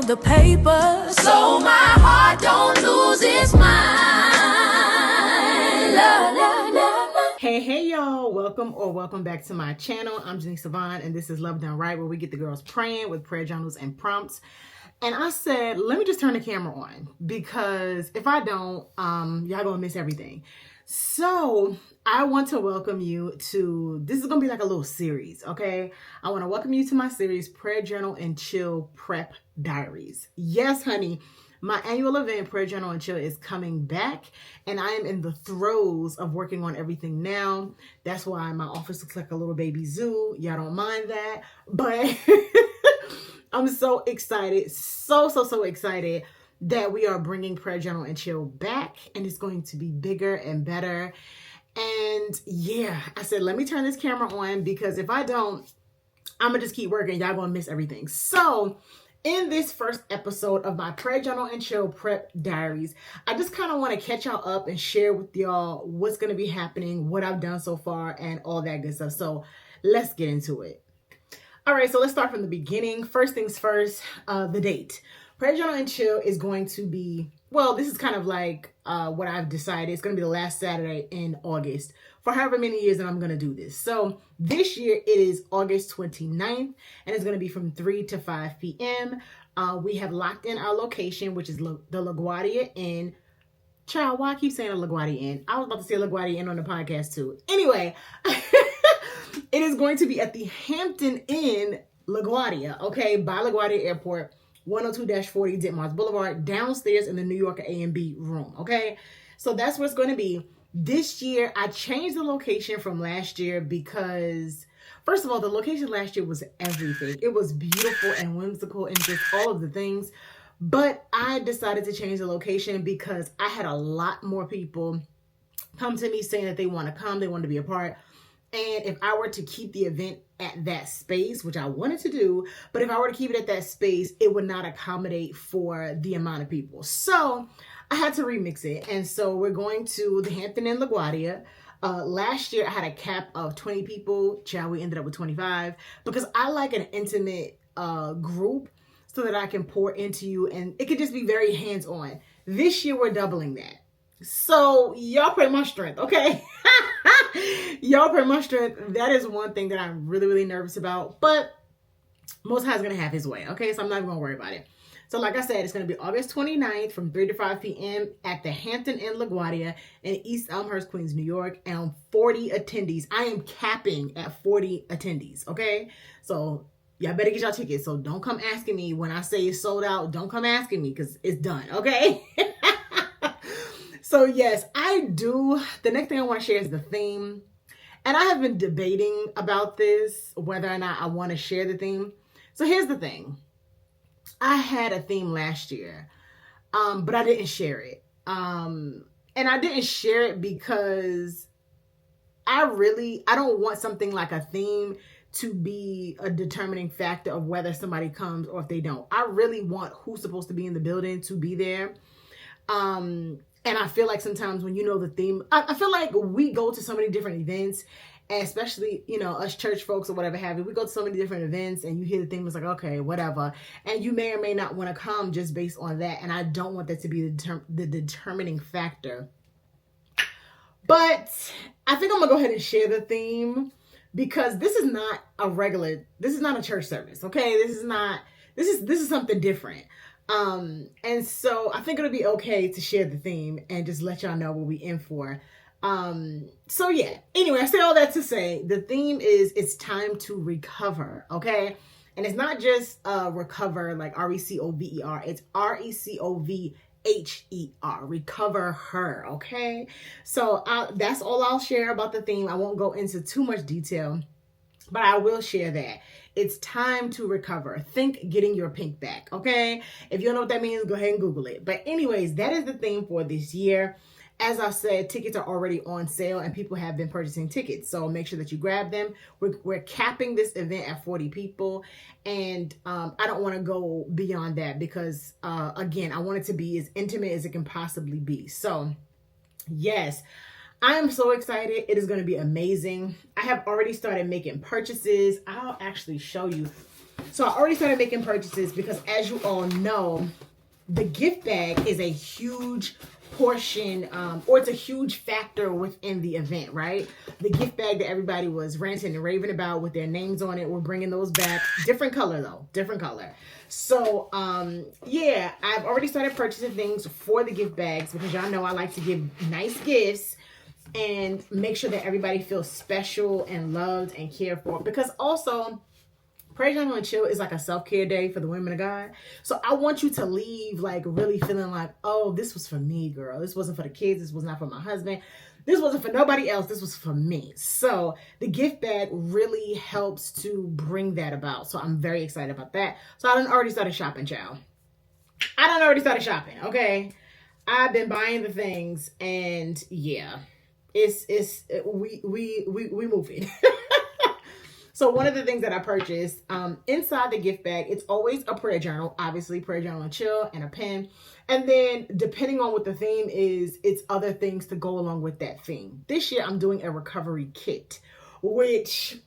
of the paper, so my heart don't lose its mind. La, la, la, la. Hey y'all, welcome back to my channel. I'm Janice Savon, and this is Love Done Right, where we get the girls praying with prayer journals and prompts. And I said, let me just turn the camera on, because if I don't, y'all gonna miss everything. So I want to welcome you to, this is gonna be like a little series, okay? I want to welcome you to my series, Prayer Journal and Chill Prep Diaries. Yes, honey, my annual event, Prayer Journal and Chill, is coming back, and I am in the throes of working on everything now. That's why my office looks like a little baby zoo. Y'all don't mind that, but I'm so excited, so excited that we are bringing Prayer Journal and Chill back, and it's going to be bigger and better. And yeah, I said, let me turn this camera on, because if I don't, I'm gonna just keep working. Y'all gonna miss everything. So in this first episode of my Prayer Journal and Chill Prep Diaries, I just kind of want to catch y'all up and share with y'all what's going to be happening, what I've done so far, and all that good stuff. So let's get into it. All right, so let's start from the beginning. First things first, the date. Prayer Journal and Chill is going to be, well, this is kind of like what I've decided. It's going to be the last Saturday in August for however many years that I'm going to do this. So this year it is August 29th, and it's going to be from 3 to 5 p.m. We have locked in our location, which is the LaGuardia Inn. Child, why I keep saying the LaGuardia Inn? I was about to say LaGuardia Inn on the podcast too. Anyway, it is going to be at the Hampton Inn LaGuardia, okay, by LaGuardia Airport, 102-40 Ditmars Boulevard, downstairs in the New Yorker A&B room, okay? So that's where it's going to be. This year, I changed the location from last year because, first of all, the location last year was everything. It was beautiful and whimsical and just all of the things. But I decided to change the location because I had a lot more people come to me saying that they want to come, they want to be a part. And if I were to keep the event at that space, which I wanted to do, but if I were to keep it at that space, it would not accommodate for the amount of people. So I had to remix it. And so we're going to the Hampton Inn LaGuardia. Last year I had a cap of 20 people. Child, we ended up with 25 because I like an intimate group so that I can pour into you, and it could just be very hands-on. This year we're doubling that. So y'all pray my strength, okay? Y'all pray my strength. That is one thing that I'm really nervous about, but Most High's gonna have his way, okay? So I'm not even gonna worry about it. So like I said, it's gonna be August 29th from 3 to 5 p.m. at the Hampton Inn LaGuardia in East Elmhurst, Queens, New York, and 40 attendees. I am capping at 40 attendees, okay? So y'all better get y'all tickets. So don't come asking me when I say it's sold out. Don't come asking me, because it's done, okay? So yes, I do. The next thing I want to share is the theme. And I have been debating about this, whether or not I want to share the theme. So here's the thing. I had a theme last year, but I didn't share it. And I didn't share it because I don't want something like a theme to be a determining factor of whether somebody comes or if they don't. I really want who's supposed to be in the building to be there. And I feel like sometimes when you know the theme, I feel like we go to so many different events, especially, you know, us church folks or whatever have you. We go to so many different events and you hear the theme, it's like, okay, whatever. And you may or may not want to come just based on that. And I don't want that to be the determining factor. But I think I'm going to go ahead and share the theme, because this is not a church service, okay? This is something different. And so I think it'll be okay to share the theme and just let y'all know what we in for. So yeah, anyway, I say all that to say the theme is it's time to recover. Okay. And it's not just, recover like R-E-C-O-V-E-R. It's R-E-C-O-V-H-E-R. Recover her. Okay. So that's all I'll share about the theme. I won't go into too much detail, but I will share that. It's time to recover. Think getting your pink back, okay? If you don't know what that means, go ahead and Google it. But anyways, that is the theme for this year. As I said, tickets are already on sale and people have been purchasing tickets. So make sure that you grab them. We're capping this event at 40 people. And I don't want to go beyond that because, again, I want it to be as intimate as it can possibly be. So, yes. I am so excited. It is going to be amazing. I have already started making purchases. I'll actually show you. So I already started making purchases because, as you all know, the gift bag is a huge portion, or it's a huge factor within the event, right? The gift bag that everybody was ranting and raving about with their names on it, we're bringing those back. Different color though, different color. So yeah, I've already started purchasing things for the gift bags because y'all know I like to give nice gifts and make sure that everybody feels special and loved and cared for. Because also, Prayer Journal and Chill is like a self-care day for the women of God. So I want you to leave like really feeling like, oh, this was for me, girl. This wasn't for the kids. This was not for my husband. This wasn't for nobody else. This was for me. So the gift bag really helps to bring that about. So I'm very excited about that. So I done already started shopping, child. I done already started shopping, okay? I've been buying the things, and yeah, we moving. So one of the things that I purchased inside the gift bag, it's always a prayer journal, obviously Prayer Journal and Chill, and a pen. And then depending on what the theme is, it's other things to go along with that theme. This year I'm doing a recovery kit, which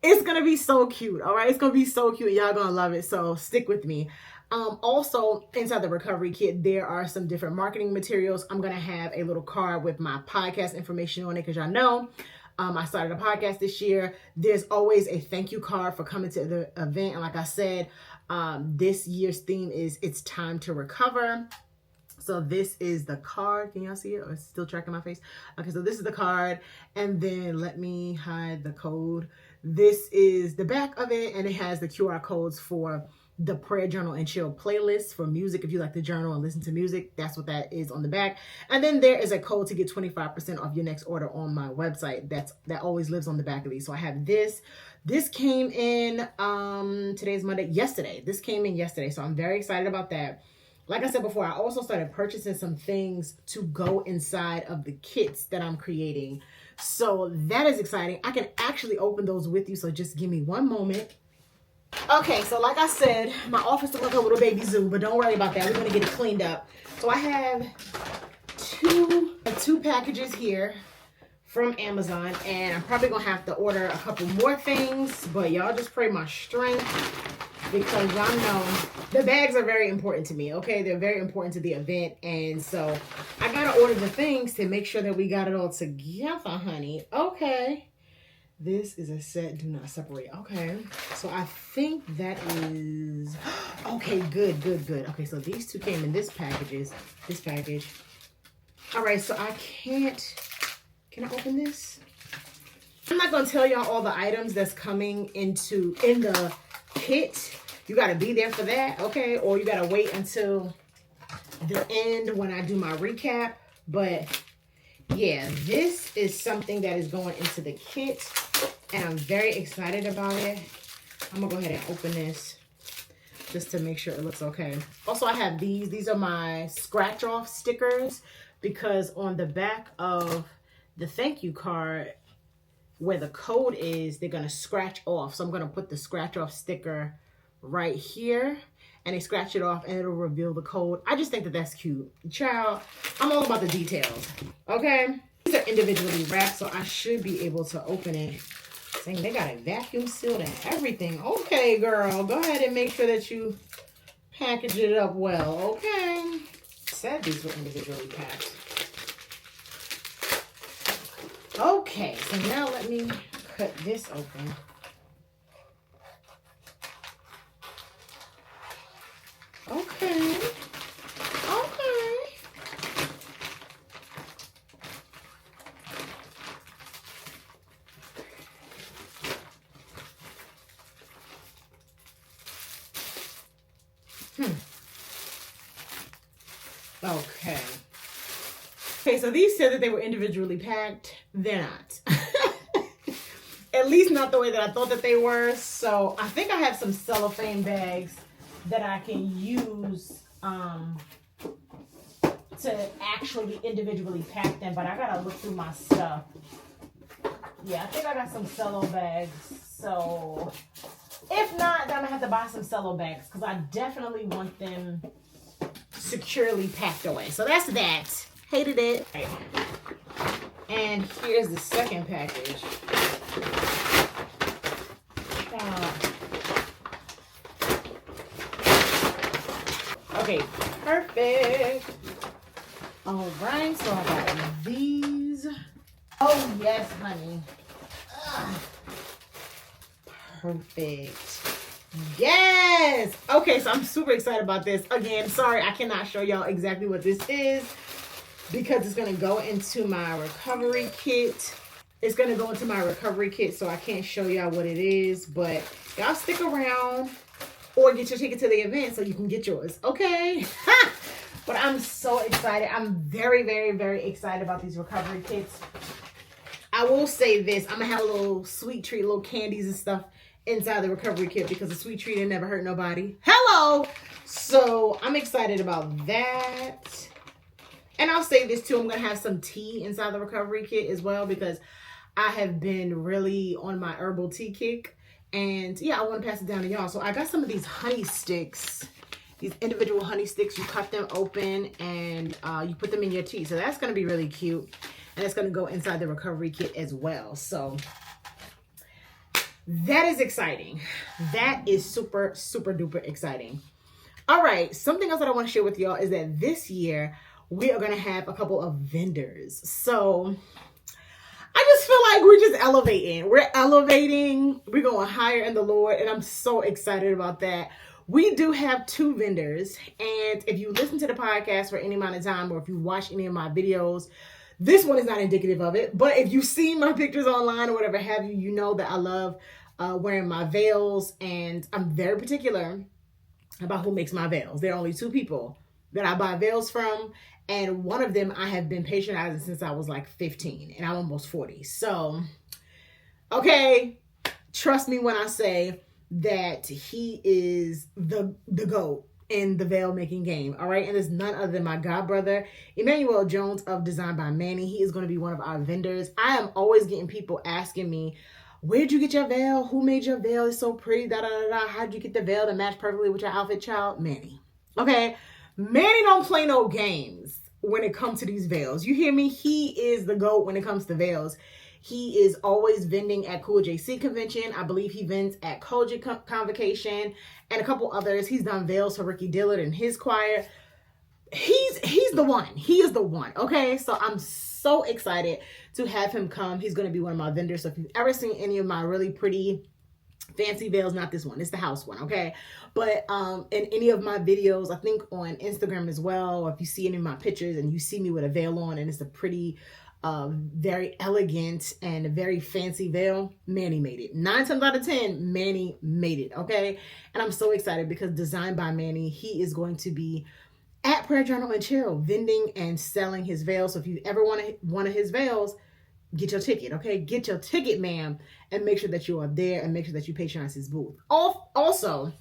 is going to be so cute. All right. It's going to be so cute. Y'all going to love it. So stick with me. Also inside the recovery kit, there are some different marketing materials. I'm going to have a little card with my podcast information on it because y'all know I started a podcast this year. There's always a thank you card for coming to the event. And like I said, this year's theme is It's Time to Recover. So this is the card. Can y'all see it? Or it's still tracking my face? Okay, so this is the card. And then let me hide the code. This is the back of it. And it has the QR codes for the Prayer Journal and Chill playlist for music. If you like to journal and listen to music, that's what that is on the back. And then there is a code to get 25% off your next order on my website. That always lives on the back of these. So I have this. This came in, today's Monday, yesterday. This came in yesterday. So I'm very excited about that. Like I said before, I also started purchasing some things to go inside of the kits that I'm creating. So that is exciting. I can actually open those with you. So just give me one moment. Okay, so like I said, my office looks like a little baby zoo, but don't worry about that. We're going to get it cleaned up. So I have two packages here from Amazon, and I'm probably going to have to order a couple more things, but y'all just pray my strength because y'all know the bags are very important to me, okay? They're very important to the event, and so I got to order the things to make sure that we got it all together, honey. Okay. This is a set, do not separate. Okay, so I think that is, okay, good. Okay, so these two came in this package. All right, so can I open this? I'm not gonna tell y'all all the items that's coming in the kit. You gotta be there for that, okay? Or you gotta wait until the end when I do my recap. But yeah, this is something that is going into the kit, and I'm very excited about it. I'm gonna go ahead and open this just to make sure it looks okay. Also, I have these. These are my scratch off stickers because on the back of the thank you card where the code is, they're gonna scratch off. So I'm gonna put the scratch off sticker right here, and they scratch it off and it'll reveal the code. I just think that that's cute. Child, I'm all about the details, okay? These are individually wrapped, so I should be able to open it. Dang, they got it vacuum sealed and everything. Okay, girl, go ahead and make sure that you package it up well, okay? Said these were individually packed. Okay, so now let me cut this open. Okay. Okay, so these said that they were individually packed. They're not. At least not the way that I thought that they were. So I think I have some cellophane bags that I can use to actually individually pack them. But I gotta look through my stuff. Yeah, I think I got some cello bags. So if not, then I'm gonna have to buy some cello bags because I definitely want them securely packed away. So that's that. Hated it. Right. And here's the second package. Okay, perfect. All right, so I got these. Oh, yes, honey. Ugh. Perfect. Yes. Okay, so I'm super excited about this. Again, sorry, I cannot show y'all exactly what this is because it's going to go into my recovery kit. It's going to go into my recovery kit, so I can't show y'all what it is, but y'all stick around or get your ticket to the event so you can get yours. Okay. But I'm so excited. I'm very, very, very excited about these recovery kits. I will say this. I'm going to have a little sweet treat, little candies and stuff inside the recovery kit because a sweet treat ain't never hurt nobody. Hello. So I'm excited about that. And I'll say this too. I'm going to have some tea inside the recovery kit as well because I have been really on my herbal tea kick. And yeah, I want to pass it down to y'all. So I got some of these honey sticks. These individual honey sticks, you cut them open and you put them in your tea. So that's going to be really cute. And it's going to go inside the recovery kit as well. So that is exciting. That is super, super duper exciting. All right. Something else that I want to share with y'all is that this year we are going to have a couple of vendors. So I just feel like we're just elevating. We're elevating. We're going higher in the Lord. And I'm so excited about that. We do have 2 vendors, and if you listen to the podcast for any amount of time or if you watch any of my videos, this one is not indicative of it, but if you've seen my pictures online or whatever have you, you know that I love wearing my veils, and I'm very particular about who makes my veils. There are only 2 people that I buy veils from, and one of them I have been patronizing since I was like 15, and I'm almost 40. So, okay, trust me when I say that he is the GOAT in the veil making game. All right. And it's none other than my god brother, Emmanuel Jones of Design by Manny. He is going to be one of our vendors. I am always getting people asking me, where'd you get your veil? Who made your veil? It's so pretty. Da, da, da, da. How'd you get the veil to match perfectly with your outfit, child? Manny. Okay. Manny don't play no games when it comes to these veils. You hear me? He is the GOAT when it comes to veils. He is always vending at Cool JC Convention. I believe he vends at Kojic Convocation and a couple others. He's done veils for Ricky Dillard and his choir. He's the one. He is the one. Okay, so I'm so excited to have him come. He's going to be one of my vendors. So if you've ever seen any of my really pretty fancy veils, not this one, it's the house one, okay? But in any of my videos, I think on Instagram as well, or if you see any of my pictures and you see me with a veil on and it's a pretty very elegant and very fancy veil, Manny made it. 9 times out of 10, Manny made it, okay? And I'm so excited because Designed by Manny, he is going to be at Prayer Journal and Chill, vending and selling his veils. So if you ever want one of his veils, get your ticket, okay? Get your ticket, ma'am, and make sure that you are there and make sure that you patronize his booth. Also,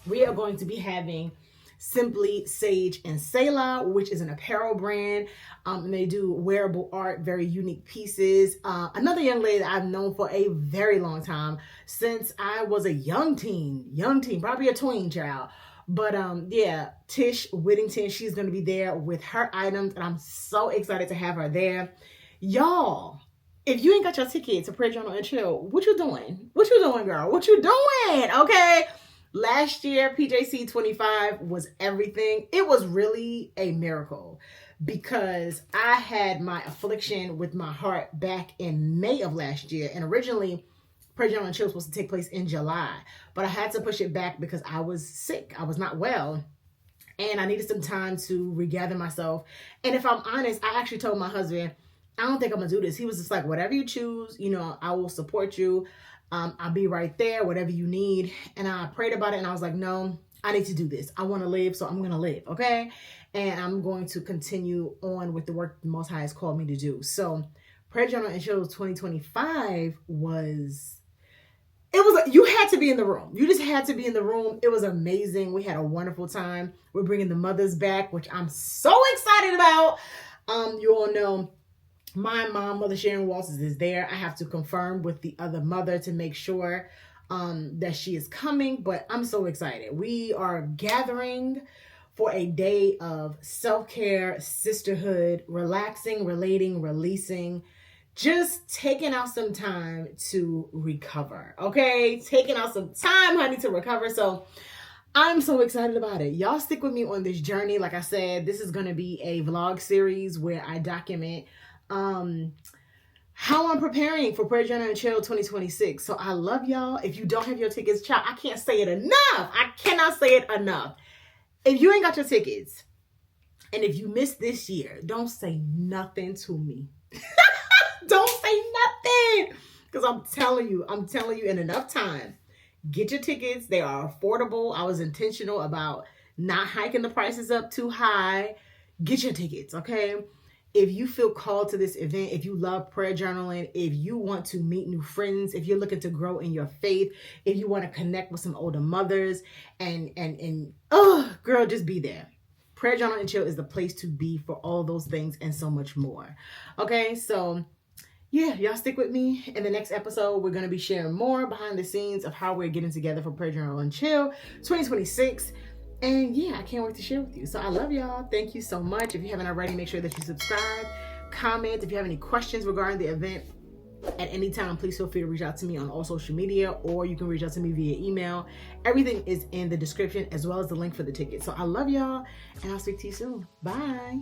we are going to be having Simply Sage and Selah, which is an apparel brand. And they do wearable art, very unique pieces. Another young lady that I've known for a very long time, since I was a young teen, probably a tween child. But yeah, Tish Whittington, she's going to be there with her items, and I'm so excited to have her there. Y'all, if you ain't got your ticket to Prayer Journal and Chill, what you doing? What you doing, girl? What you doing? Okay. Last year, PJC 25 was everything. It was really a miracle because I had my affliction with my heart back in May of last year. And originally, Prayer Journal and Chill was supposed to take place in July, but I had to push it back because I was sick. I was not well. And I needed some time to regather myself. And if I'm honest, I actually told my husband, I don't think I'm going to do this. He was just like, whatever you choose, you know, I will support you. I'll be right there, whatever you need. And I prayed about it and I was like, no, I need to do this. I want to live, so I'm going to live, okay? And I'm going to continue on with the work the Most High has called me to do. So Prayer Journal and Chill 2025 you had to be in the room. You just had to be in the room. It was amazing. We had a wonderful time. We're bringing the mothers back, which I'm so excited about. You all know my mom, Mother Sharon Walters, is there. I have to confirm with the other mother to make sure that she is coming, but I'm so excited. We are gathering for a day of self-care, sisterhood, relaxing, relating, releasing, just taking out some time to recover, okay? Taking out some time, honey, to recover. So I'm so excited about it. Y'all stick with me on this journey. Like I said, this is going to be a vlog series where I document how I'm preparing for Prayer Journal and Chill 2026. So I love y'all. If you don't have your tickets, child, I can't say it enough. I cannot say it enough. If you ain't got your tickets, and if you missed this year, don't say nothing to me. Don't say nothing. Because I'm telling you in enough time. Get your tickets. They are affordable. I was intentional about not hiking the prices up too high. Get your tickets, okay? If you feel called to this event, if you love prayer journaling, if you want to meet new friends, if you're looking to grow in your faith, if you want to connect with some older mothers, and girl, just be there. Prayer Journal and Chill is the place to be for all those things and so much more. Okay, so yeah, y'all stick with me. In the next episode, we're going to be sharing more behind the scenes of how we're getting together for Prayer Journal and Chill 2026. And yeah, I can't wait to share with you. So I love y'all. Thank you so much. If you haven't already, make sure that you subscribe, comment. If you have any questions regarding the event at any time, please feel free to reach out to me on all social media, or you can reach out to me via email. Everything is in the description, as well as the link for the ticket. So I love y'all, and I'll speak to you soon. Bye.